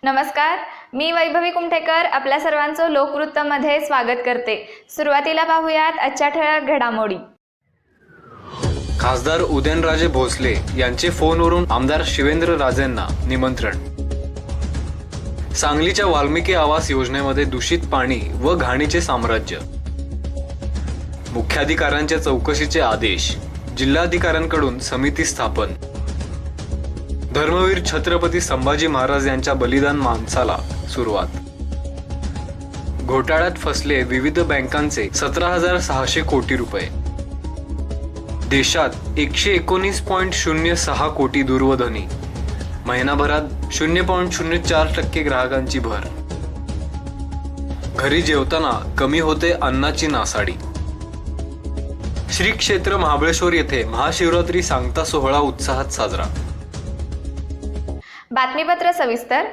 नमस्कार, मी वैभवी कुमठेकर आपल्या सर्वांचं लोकवृत्तमध्ये स्वागत करते। सुरुवातीला पाहूयात आजच्या ठळक घडामोडी। खासदार उदयनराजे भोसले यांचे फोनवरून आमदार शिवेंद्रराजेंना निमंत्रण। सांगलीच्या वाल्मिकी आवास योजनेमध्ये दूषित पाणी व घाणीचे साम्राज्य। मुख्याधिकाऱ्यांच्या चौकशीचे आदेश, जिल्हाधिकाऱ्यांकडून समिती स्थापन। धर्मवीर छत्रपती संभाजी महाराज यांच्या बलिदान मानसाला सुरुवात। घोटाळ्यात फसले विविध बँकांचे 17,600 कोटी रुपये। देशात 119.06 कोटी दूरध्वनी, महिनाभरात 0.04% ग्राहकांची भर। घरी जेवताना कमी होते अन्नाची नासाडी। श्री क्षेत्र महाबळेश्वर येथे महाशिवरात्री सांगता सोहळा उत्साहात साजरा। बातमीपत्र सविस्तर।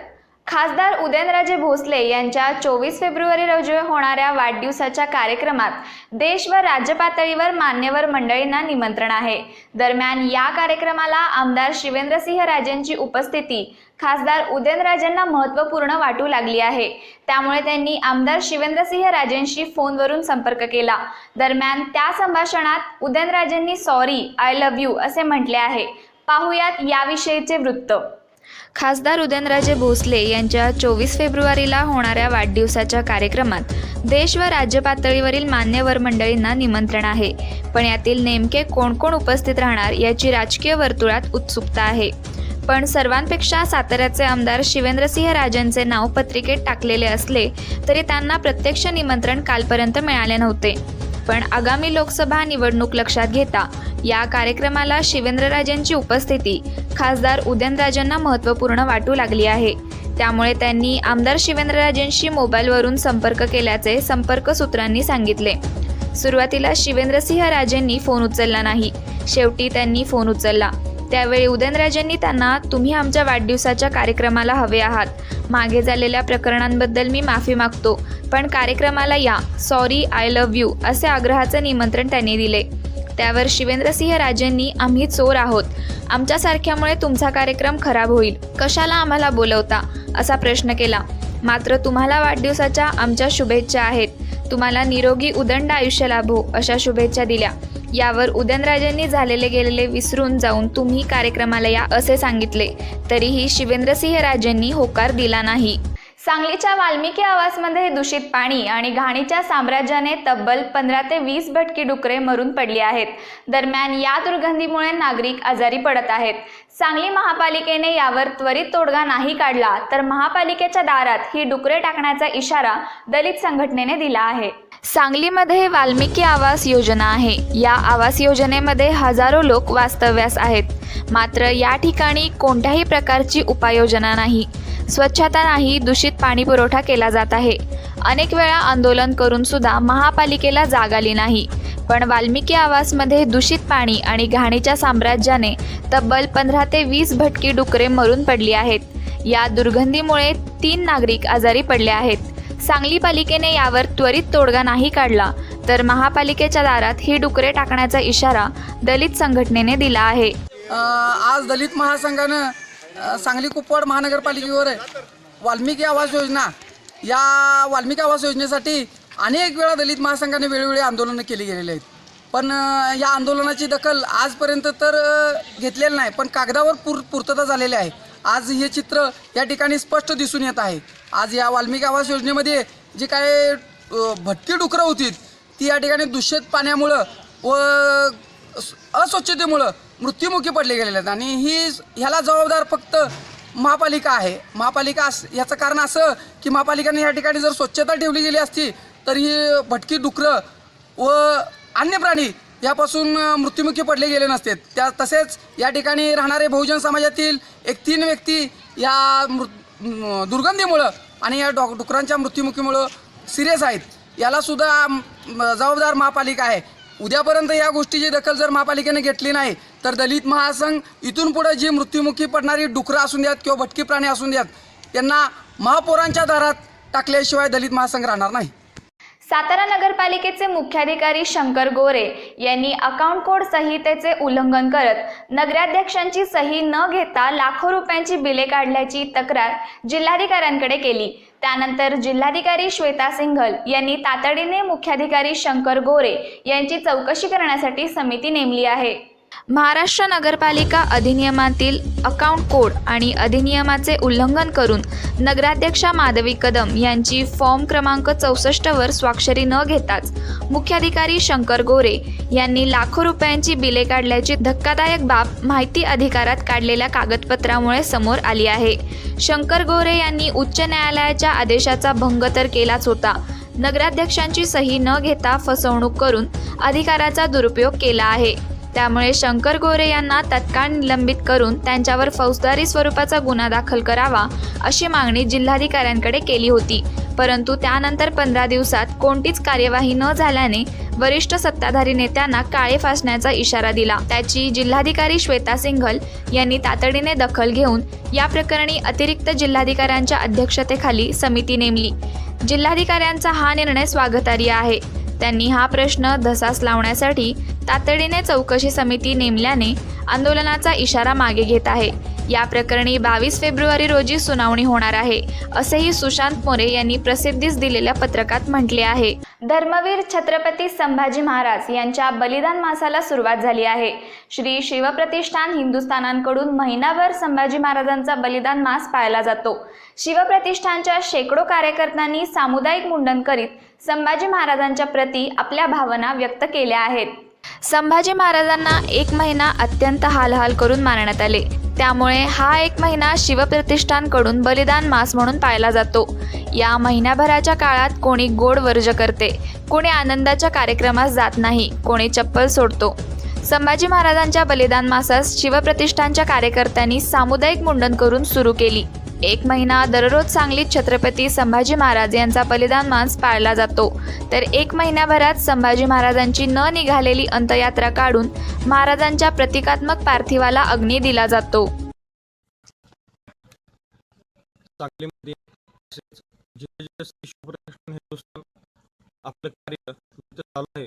खासदार उदयनराजे भोसले यांच्या 24 फेब्रुवारी रोजी होणाऱ्या वाढदिवसाच्या कार्यक्रमात देश व राज्य पातळीवर मान्यवर मंडळींना निमंत्रण आहे। दरम्यान या कार्यक्रमाला आमदार शिवेंद्रसिंहराजेंची उपस्थिती खासदार उदयनराजेंना महत्त्वपूर्ण वाटू लागली आहे। त्यामुळे त्यांनी आमदार शिवेंद्रसिंहराजेंशी फोनवरून संपर्क केला। दरम्यान त्या संभाषणात उदयनराजेंनी सॉरी, आय लव्ह यू असे म्हटले आहे। पाहूयात याविषयीचे वृत्त। खासदार उदयनराजे भोसले यांच्या 24 फेब्रुवारीला होणाऱ्या वाढदिवसाच्या कार्यक्रमात देश व राज्य पातळीवरील मान्यवर मंडळींना निमंत्रण आहे, पण यातील नेमके कोण कोण उपस्थित राहणार याची राजकीय वर्तुळात उत्सुकता आहे। पण सर्वांपेक्षा साताऱ्याचे आमदार शिवेंद्रसिंहराजेंचे नाव पत्रिकेत टाकलेले असले तरी त्यांना प्रत्यक्ष निमंत्रण कालपर्यंत मिळाले नव्हते। पण आगामी लोकसभा निवडणूक लक्षात घेता या कार्यक्रमाला शिवेंद्रराजेंची उपस्थिती खासदार उदयनराजेंना महत्त्वपूर्ण वाटू लागली आहे। त्यामुळे त्यांनी आमदार शिवेंद्रराजेंशी मोबाईलवरून संपर्क केल्याचे संपर्क सूत्रांनी सांगितले। सुरुवातीला शिवेंद्रसिंहराजेंनी फोन उचलला नाही, शेवटी त्यांनी फोन उचलला। त्यावेळी उदयनराजेंनी त्यांना तुम्ही आमच्या वाढदिवसाच्या कार्यक्रमाला हवे आहात, मागे झालेल्या प्रकरणांबद्दल मी माफी मागतो, पण कार्यक्रमाला या, सॉरी, आय लव्ह यू असे आग्रहाचे निमंत्रण त्यांनी दिले। त्यावर शिवेंद्रसिंहराजेंनी आम्ही चोर आहोत, आमच्यासारख्यामुळे तुमचा कार्यक्रम खराब होईल, कशाला आम्हाला बोलवता असा प्रश्न केला। मात्र तुम्हाला वाढदिवसाच्या आमच्या शुभेच्छा आहेत, तुम्हाला निरोगी उदंड आयुष्य लाभो अशा शुभेच्छा दिल्या। यावर उदयनराजेंनी झालेले गेलेले विसरून जाऊन तुम्ही कार्यक्रमाला या असे सांगितले, तरीही शिवेंद्रसिंहराजेंनी होकार दिला नाही। सांगलीच्या वाल्मिकी आवासमध्ये दूषित पाणी आणि घाणीच्या साम्राज्याने तब्बल 15 ते 20 भटकी डुकरे मरून पडली आहेत। दरम्यान या दुर्गंधीमुळे नागरिक आजारी पडत आहेत। सांगली महापालिकेने यावर त्वरित तोडगा नाही काढला तर महापालिकेच्या दारात ही डुकरे टाकण्याचा इशारा दलित संघटनेने दिला आहे। सांगलीमध्ये वाल्मिकी आवास योजना आहे। या आवास योजनेमध्ये हजारो लोक वास्तव्यास आहेत, मात्र या ठिकाणी कोणत्याही प्रकारची उपाययोजना नाही, स्वच्छता नाही, दूषित पाणी पुरवठा केला जात आहे। अनेक वेळा आंदोलन करून सुद्धा महापालिकेला जाग आली नाही। पण वाल्मिकी आवासमध्ये दूषित पाणी आणि घाणीच्या साम्राज्याने तब्बल 15 ते 20 भटकी डुकरे मरून पडली आहेत। या दुर्गंधीमुळे 3 नागरिक आजारी पडले आहेत। सांगली पालिकेने यावर त्वरित तोडगा नाही काढला तर महापालिकेच्या दारात ही डुकरे टाकण्याचा इशारा दलित संघटनेने दिला आहे। आज दलित महासंघानं सांगली कुपवाड महानगरपालिकेवर वाल्मिकी आवास योजना, या वाल्मिकी आवास योजनेसाठी अनेक वेळा दलित महासंघाने वेळोवेळी आंदोलनं केली गेलेली आहेत, पण या आंदोलनाची दखल आजपर्यंत तर घेतलेली नाही, पण कागदावर पूर्तता झालेली आहे। आज हे चित्र या ठिकाणी स्पष्ट दिसून येत आहे। आज या वाल्मिकी आवास योजनेमध्ये जी काय भटकी डुकरं होती ती या ठिकाणी दूषित पाण्यामुळं व अस्वच्छतेमुळं मृत्युमुखी पडले गेलेले आहेत आणि ह्याला जबाबदार फक्त महापालिका आहे। महापालिका याचं कारण असं की महापालिकेने या ठिकाणी जर स्वच्छता ठेवली गेली असती तर ही भटकी डुकरं व अन्य प्राणी यापासून मृत्युमुखी पडले गेले नसते। तसेच या ठिकाणी राहणारे बहुजन समाजातील 3 व्यक्ती या दुर्गंधीमुळं आणि या डुकरांच्या मृत्युमुखीमुळं सिरियस आहेत। यालासुद्धा जबाबदार महापालिका आहे। उद्यापर्यंत या गोष्टीची दखल जर महापालिकेने घेतली नाही तर दलित महासंघ इथून पुढे जी मृत्युमुखी पडणारी डुकरं असून द्यात किंवा भटकी प्राणी असून द्यात त्यांना महापौरांच्या दारात टाकल्याशिवाय दलित महासंघ राहणार नाही। सातारा नगरपालिकेचे मुख्याधिकारी शंकर गोरे यांनी अकाउंट कोड संहितेचे उल्लंघन करत नगराध्यक्षांची सही न घेता लाखो रुपयांची बिले काढल्याची तक्रार जिल्हाधिकाऱ्यांकडे केली। त्यानंतर जिल्हाधिकारी श्वेता सिंघल यांनी तातडीने मुख्याधिकारी शंकर गोरे यांची चौकशी करण्यासाठी समिती नेमली आहे। महाराष्ट्र नगरपालिका अधिनियमातील अकाउंट कोड आणि अधिनियमाचे उल्लंघन करून नगराध्यक्षा माधवी कदम यांची फॉर्म क्रमांक 64 वर स्वाक्षरी न घेताच मुख्याधिकारी शंकर गोरे यांनी लाखो रुपयांची बिले काढल्याची धक्कादायक बाब माहिती अधिकारात काढलेल्या कागदपत्रामुळे समोर आली आहे। शंकर गोरे यांनी उच्च न्यायालयाच्या आदेशाचा भंग तर केलाच होता, नगराध्यक्षांची सही न घेता फसवणूक करून अधिकाराचा दुरुपयोग केला आहे। त्यामुळे शंकर गोरे यांना तत्काळ निलंबित करून त्यांच्यावर फौजदारी स्वरूपाचा गुन्हा दाखल करावा अशी मागणी जिल्हाधिकाऱ्यांकडे केली होती। परंतु त्यानंतर 15 दिवसात कोणतीच कार्यवाही न झाल्याने वरिष्ठ सत्ताधारी नेत्यांना काळे फासण्याचा इशारा दिला। त्याची जिल्हाधिकारी श्वेता सिंघल यांनी तातडीने दखल घेऊन या प्रकरणी अतिरिक्त जिल्हाधिकाऱ्यांच्या अध्यक्षतेखाली समिती नेमली। जिल्हाधिकाऱ्यांचा हा निर्णय स्वागतार्ह आहे। त्यांनी हा प्रश्न धसास लावण्यासाठी तातडीने चौकशी समिती नेमल्याने आंदोलनाचा इशारा मागे घेत आहे। या प्रकरणी 22 फेब्रुवारी रोजी सुनावणी होणार आहे, असेही सुशांत मोरे यांनी प्रसिद्धीस दिलेल्या पत्रकात म्हटले आहे। धर्मवीर छत्रपती संभाजी महाराज यांच्या बलिदान मासाला सुरुवात झाली आहे। श्री शिवप्रतिष्ठान हिंदुस्थानांकडून महिनाभर संभाजी महाराजांचा बलिदान मास पाळला जातो। शिवप्रतिष्ठानच्या शेकडो कार्यकर्त्यांनी सामुदायिक मुंडन करीत संभाजी महाराजांच्या प्रती आपल्या भावना व्यक्त केल्या आहेत। संभाजी महाराजांना 1 महिना अत्यंत हालहाल करून मारण्यात आले, त्यामुळे हा 1 महिना शिवप्रतिष्ठानकडून बलिदान मास म्हणून पाळला जातो। या महिन्याभराच्या काळात कोणी गोड वर्ज करते, कोणी आनंदाच्या कार्यक्रमास जात नाही, कोणी चप्पल सोडतो। संभाजी महाराजांच्या बलिदान मासास शिवप्रतिष्ठानच्या कार्यकर्त्यांनी सामुदायिक मुंडन करून सुरू केली। 1 महिना दररोज सांगलीत छत्रपती संभाजी महाराज यांचा बलिदान मास पाळला जातो, तर 1 महिन्याभरात संभाजी महाराजांची न निघालेली अंत्ययात्रा काढून महाराजांच्या प्रतिकात्मक पार्थिवाला अग्नी दिला जातो। सांगलीमध्ये जिल्हा शिवप्रतिष्ठान हिंदुस्थान आपलं कार्य चालू आहे,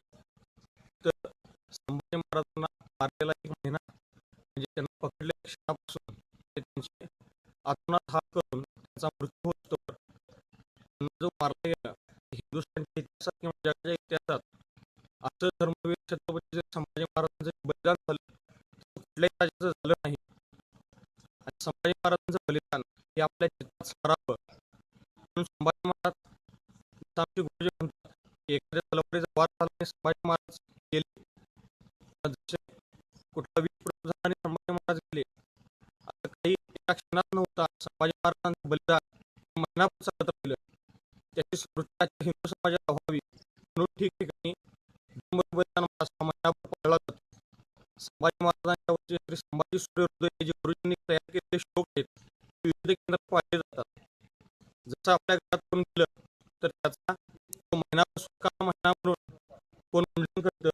तर संभाजी महाराजांना मारलेला 1 महिना म्हणजे त्यांना पकडल्या क्षणापासून ते त्यांचे आत्मनात हात करून त्यांचा मृत्यू होतो, जो मारला गेला हिंदुस्थानच्या इतिहासात किंवा जगाच्या इतिहासात असं धर्मवीर छत्रपती संभाजी महाराजांचं बलिदान झालं कुठल्याही राजाचं झालं नाही। आणि संभाजी महाराजांचं बलिदान हे आपल्या चित्तात स्मरावं म्हणून संभाजी महाराज आमचे गुरुजी म्हणतात की एखाद्या तलवारीचा वार झाला आणि संभाजी महाराज गेले, जसे कुठला वीर आणि संभाजी महाराज गेले, आता काही एका क्षणात नव्हता संभाजी महाराजांचं बलिदान महिनाभर चालत राहिलं। त्याची स्मृती हिंदू समाजाला व्हावी म्हणून ठिकठिकाणी बलिदान महिनाभर पाळला जातो। संभाजी महाराजांच्या वरचे श्री संभाजी सूर्य जे गुरुजींनी तयार केलेले श्लोक आहेत विविध केंद्रात पाळले जातात। जसं आपल्या घरात गेलं तर त्याचा तो महिनाभर सुखाचा महिना म्हणून कोण मुंडन करतं,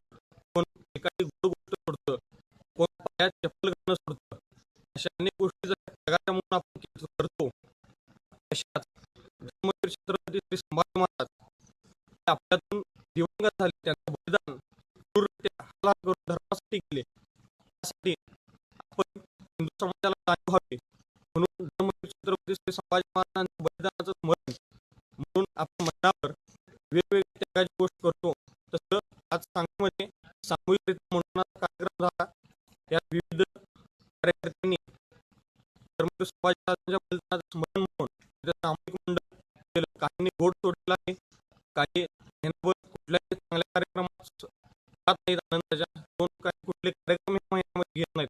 कोण एखादी गोड गोष्ट सोडतं, कोण पायात चप्पल घालणं सोडतं, अशा अनेक गोष्टी जगाच्या म्हणून आपण करतो। अशात धर्मवीर छत्रपती श्री संभाजी महाराज आपल्यातून दिवंगत झाले, त्यांचं बलिदान क्रूररित्या हालहाल करून धर्मासाठी केले, त्यासाठी आपण हिंदू समाजाला जाणीव व्हावी म्हणून धर्मवीर छत्रपती श्री संभाजी महाराजांच्या बलिदानाचं स्मरण म्हणून आपण महिनाभर वेगवेगळ्या त्यागाची गोष्ट करतो। तसं आज सांगलीमध्ये सामूहिकरित्या मुंडनाचा कार्यक्रम झाला, यात विविध कार्यकर्त्यांनी धर्मवीर संभाजी महाराजांच्या बलिदानाचं स्मरण म्हणून सामूहिक मुंडन केलं। काहींनी गोड सोडलेला आहे, काही कुठल्याही चांगल्या कार्यक्रमात जात नाहीत आनंदाच्या, कोण काही कुठले कार्यक्रम या महिन्यामध्ये घेत नाहीत,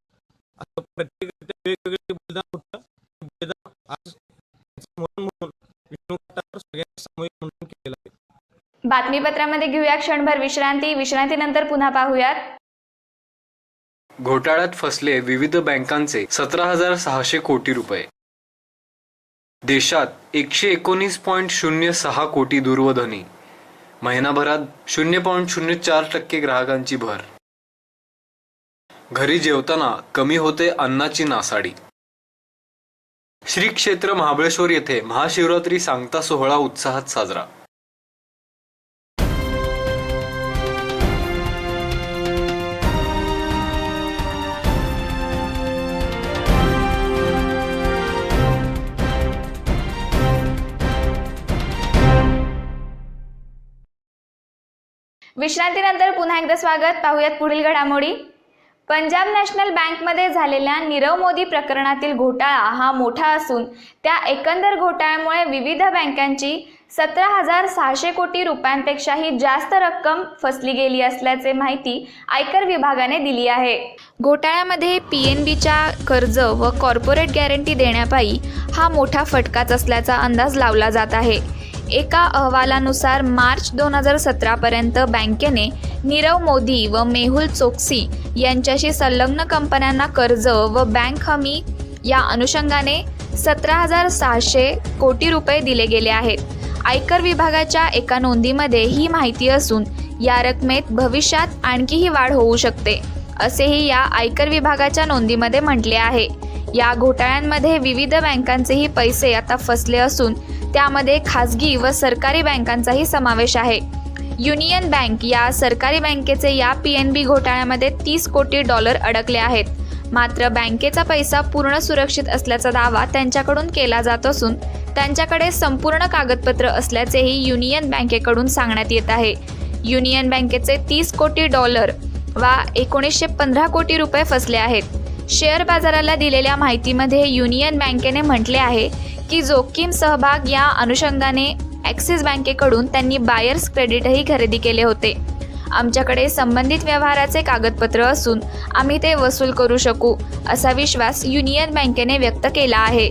असं प्रत्येक वेगवेगळे बलिदान होतं। बलिदान आज स्मरण म्हणून विष्णू घाटावर सगळ्यांनी सामूहिक मुंडन केलेलं आहे। बातमीपत्रामध्ये घेऊया क्षणभर विश्रांतीनंतर पुन्हा पाहूयात। घोटाळ्यात फसले विविध बँकांचे 17,600 कोटी रुपये। देशात 119.06 कोटी दूरध्वनी, महिनाभरात 0.04% ग्राहकांची भर। घरी जेवताना कमी होते अन्नाची नासाडी। श्री क्षेत्र महाबळेश्वर येथे महाशिवरात्री सांगता सोहळा उत्साहात साजरा। विश्रांतीनंतर पुन्हा एकदा स्वागत. पाहूयात पुढील घडामोडी. पंजाब नॅशनल बँकमध्ये झालेल्या नीरव मोदी प्रकरणातील घोटाळा हा मोठा असून त्या एकंदर घोटाळ्यामुळे विविध बँकांची 17,600 कोटी रुपयांपेक्षाही जास्त रक्कम फसली गेली असल्याचे माहिती आयकर विभागाने दिली आहे. घोटाळ्यामध्ये PNBच्या कर्ज व कॉर्पोरेट गॅरंटी देण्यापायी हा मोठा फटकाच असल्याचा अंदाज लावला जात आहे. एका अहवालानुसार मार्च 2017 पर्यंत बँकेने नीरव मोदी व मेहुल चोक्सी यांच्याशी संलग्न कंपन्यांना कर्ज व बँक हमी या अनुषंगाने 17,600 कोटी रुपये दिले गेले आहेत. आयकर विभागाच्या एका नोंदीमध्ये ही माहिती असून या रकमेत भविष्यात आणखीही वाढ होऊ शकते असेही या आयकर विभागाच्या नोंदीमध्ये म्हटले आहे. या घोटाळ्यांमध्ये विविध बँकांचेही पैसे आता फसले असून त्यामध्ये खाजगी व सरकारी बँकांचाही समावेश आहे. युनियन बँक या सरकारी बँकेचे या PNB घोटाळ्यामध्ये $30 कोटी अडकले आहेत. मात्र बँकेचा पैसा पूर्ण सुरक्षित असल्याचा दावा त्यांच्याकडून केला जात असून त्यांच्याकडे संपूर्ण कागदपत्र असल्याचेही युनियन बँकेकडून सांगण्यात येत आहे. युनियन बँकेचे $30 कोटी वा 1915 कोटी रुपये फसले आहेत. शेअर बाजाराला दिलेल्या माहितीमध्ये युनियन बँकेने म्हटले आहे की जोखीम सहभाग या अनुषंगाने ॲक्सिस बँकेकडून त्यांनी बायर्स क्रेडिटही खरेदी केले होते. आमच्याकडे संबंधित व्यवहाराचे कागदपत्र असून आम्ही ते वसूल करू शकू असा विश्वास युनियन बँकेने व्यक्त केला आहे.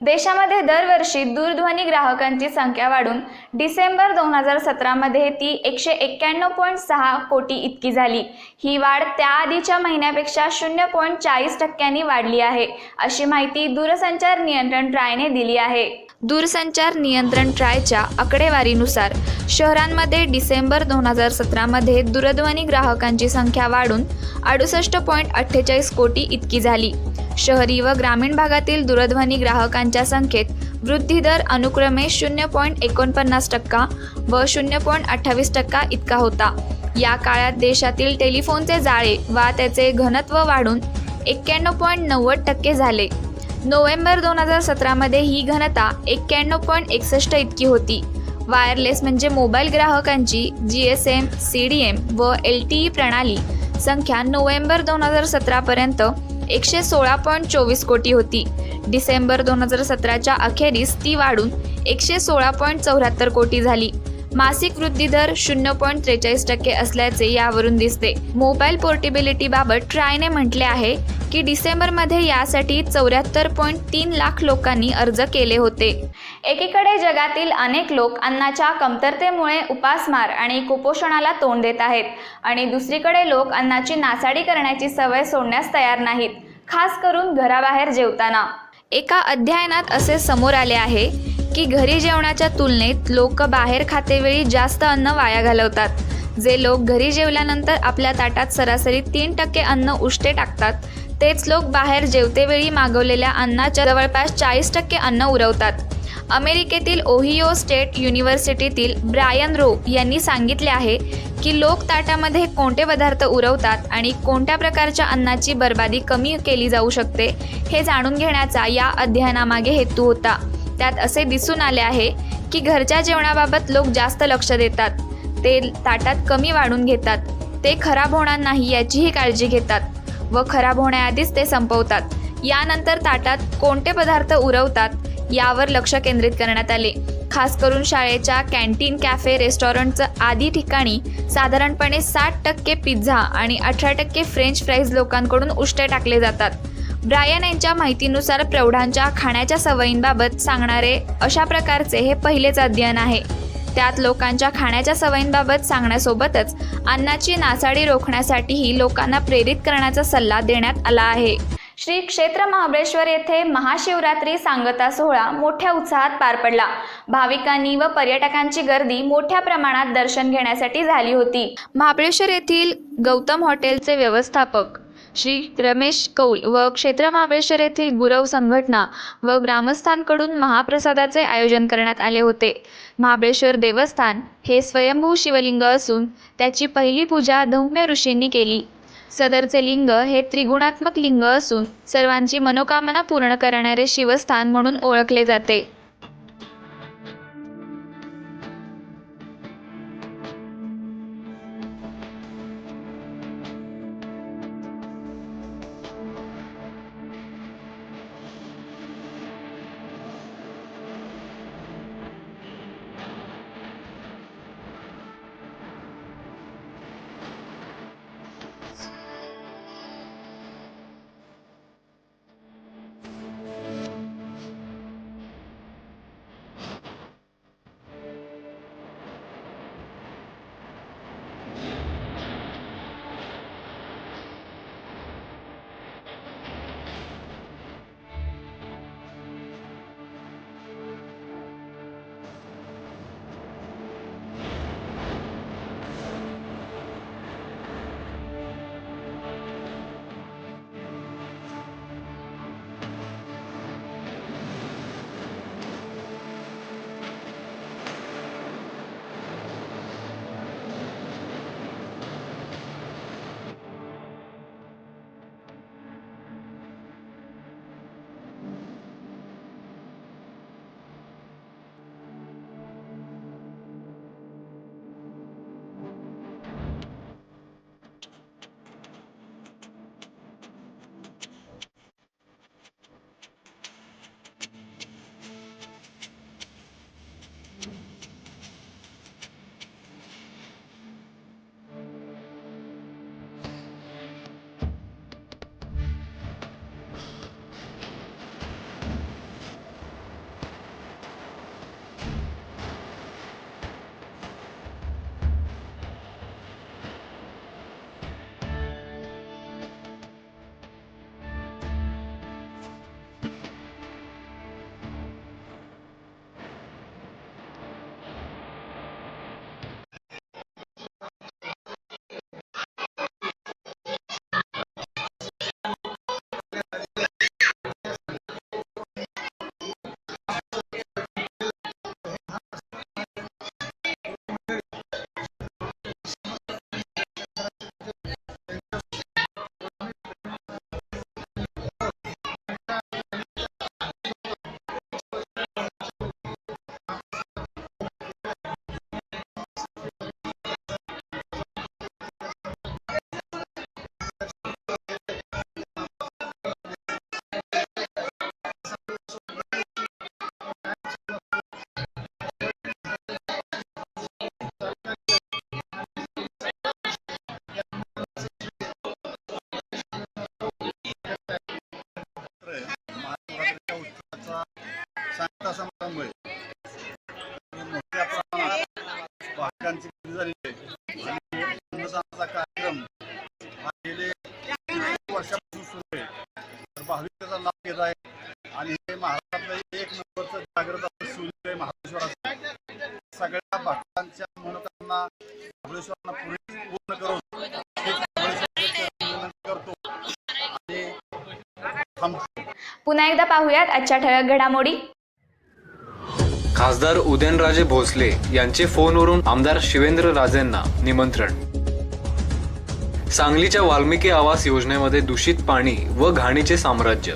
देशामध्ये दरवर्षी दूरध्वनी ग्राहकांची संख्या वाढून डिसेंबर 2017 मध्ये ती 191.6 कोटी इतकी झाली. ही वाढ त्याआधीच्या महिन्यापेक्षा 0.40% वाढली आहे अशी माहिती दूरसंचार नियंत्रण ट्रायने दिली आहे. दूरसंचार नियंत्रण ट्रायच्या आकडेवारीनुसार शहरांमध्ये डिसेंबर 2017 मध्ये दूरध्वनी ग्राहकांची संख्या वाढून 68.48 कोटी इतकी झाली. शहरी व ग्रामीण भागातील दूरध्वनी ग्राहकांच्या संख्येत वृद्धी दर अनुक्रमे 0.49% व 0.28% इतका होता. या काळात देशातील टेलिफोनचे जाळे वा त्याचे घनत्व वाढून 91.90% झाले. नोव्हेंबर 2017 मध्ये ही घनता 91.61 इतकी होती. वायरलेस म्हणजे मोबाईल ग्राहकांची GSM, CDM व LTE प्रणाली संख्या नोव्हेंबर 2017 पर्यंत 116.24 कोटी होती. डिसेंबर 2017च्या अखेरीस ती वाढून 116.74 कोटी झाली. मासिक वृद्धी दर 0.43% असल्याचे यावरून दिसते. मोबाईल पोर्टेबिलिटीबाबत ट्रायने म्हटले आहे की डिसेंबरमध्ये यासाठी 74.3 लाख लोकांनी अर्ज केले होते. एकीकडे जगातील अनेक लोक अन्नाच्या कमतरतेमुळे उपासमार आणि कुपोषणाला तोंड देत आहेत आणि दुसरीकडे लोक अन्नाची नासाडी करण्याची सवय सोडण्यास तयार नाहीत, खास करून घराबाहेर जेवताना. एका अध्ययनात असे समोर आले आहे की घरी जेवणाच्या तुलनेत लोक बाहेर खातेवेळी जास्त अन्न वाया घालवतात. जे लोक घरी जेवल्यानंतर आपल्या ताटात सरासरी 3% अन्न उष्टे टाकतात, तेच लोक बाहेर जेवतेवेळी मागवलेल्या अन्नाच्या जवळपास 40% अन्न उरवतात. अमेरिकेतील ओहियो स्टेट युनिव्हर्सिटीतील ब्रायन रो यांनी सांगितले आहे की लोक ताटामध्ये कोणते पदार्थ उरवतात आणि कोणत्या प्रकारच्या अन्नाची बर्बादी कमी केली जाऊ शकते हे जाणून घेण्याचा या अध्ययनामागे हेतू होता. त्यात असे दिसून आले आहे की घरच्या जेवणाबाबत लोक जास्त लक्ष देतात. ते ताटात कमी वाढून घेतात, ते खराब होणार नाही याचीही काळजी घेतात व खराब होण्याआधीच ते संपवतात. यानंतर ताटात कोणते पदार्थ उरवतात यावर लक्ष केंद्रित करण्यात आले. खास करून शाळेच्या कॅन्टीन, कॅफे, रेस्टॉरंटचं आदी ठिकाणी साधारणपणे 60% पिझ्झा आणि 18% फ्रेंच फ्राईज लोकांकडून उष्टे टाकले जातात. ब्रायन यांच्या माहितीनुसार प्रौढांच्या खाण्याच्या सवयींबाबत सांगणारे अशा प्रकारचे हे पहिलेच अध्ययन आहे. त्यात लोकांच्या खाण्याच्या सवयींबाबत सांगण्यासोबतच अन्नाची नासाडी रोखण्यासाठीही लोकांना प्रेरित करण्याचा सल्ला देण्यात आला आहे. श्री क्षेत्र महाबळेश्वर येथे महाशिवरात्री सांगता सोहळा मोठ्या उत्साहात पार पडला. भाविकांनी व पर्यटकांची गर्दी मोठ्या प्रमाणात दर्शन घेण्यासाठी झाली होती. महाबळेश्वर येथील गौतम हॉटेलचे व्यवस्थापक श्री रमेश कौल व क्षेत्र महाबळेश्वर येथील गुरव संघटना व ग्रामस्थांकडून महाप्रसादाचे आयोजन करण्यात आले होते. महाबळेश्वर देवस्थान हे स्वयंभू शिवलिंग असून त्याची पहिली पूजा धौम्य ऋषींनी केली. सदरचे लिंग हे त्रिगुणात्मक लिंग असून सर्वांची मनोकामना पूर्ण करणारे शिवस्थान म्हणून ओळखले जाते. सांगता समारंभामुळे मोठ्या प्रमाणात भाविकांची गर्दी झालेली आहे आणि अन्नदानाचा कार्यक्रम हा गेले कित्येक वर्षापासून सुरू आहे. तर भाविक त्याचा लाभ घेत आहे आणि हे महाराष्ट्रातलं एक नंबरचं जागृत शिवलिंग आहे महाबळेश्वराचं. सगळ्या भक्तांच्या मनोकामना महाबळेश्वरांना पूर्ण करून करतो आणि थांबतो. पुन्हा एकदा पाहूयात आजच्या ठळक घडामोडी. खासदार उदयनराजे भोसले यांचे फोनवरून आमदार शिवेंद्रराजेंना निमंत्रण. सांगलीच्या वाल्मिकी आवास योजनेमध्ये दूषित पाणी व घाणीचे साम्राज्य.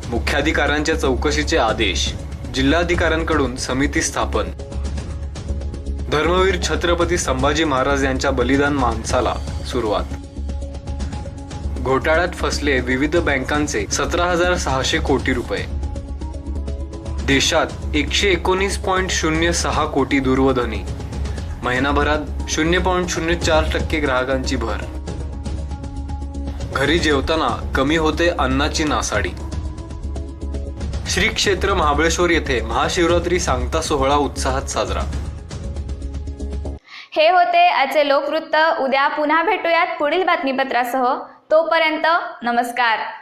मुख्याधिकाऱ्यांच्या चौकशीचे आदेश. जिल्हाधिकाऱ्यांकडून समिती स्थापन. धर्मवीर छत्रपती संभाजी महाराज यांच्या बलिदान मानसाला सुरुवात. घोटाळ्यात फसले विविध बँकांचे 17,600 कोटी रुपये. देशात 119.06 कोटी दूरध्वनी. महिनाभरात 0.04% ग्राहकांची भर. घरी जेवताना कमी होते अन्नाची नासाडी. श्री क्षेत्र महाबळेश्वर येथे महाशिवरात्री सांगता सोहळा उत्साहात साजरा. हे होते आजचे लोकवृत्त. उद्या पुन्हा भेटूयात पुढील बातमीपत्रासह. तोपर्यंत नमस्कार.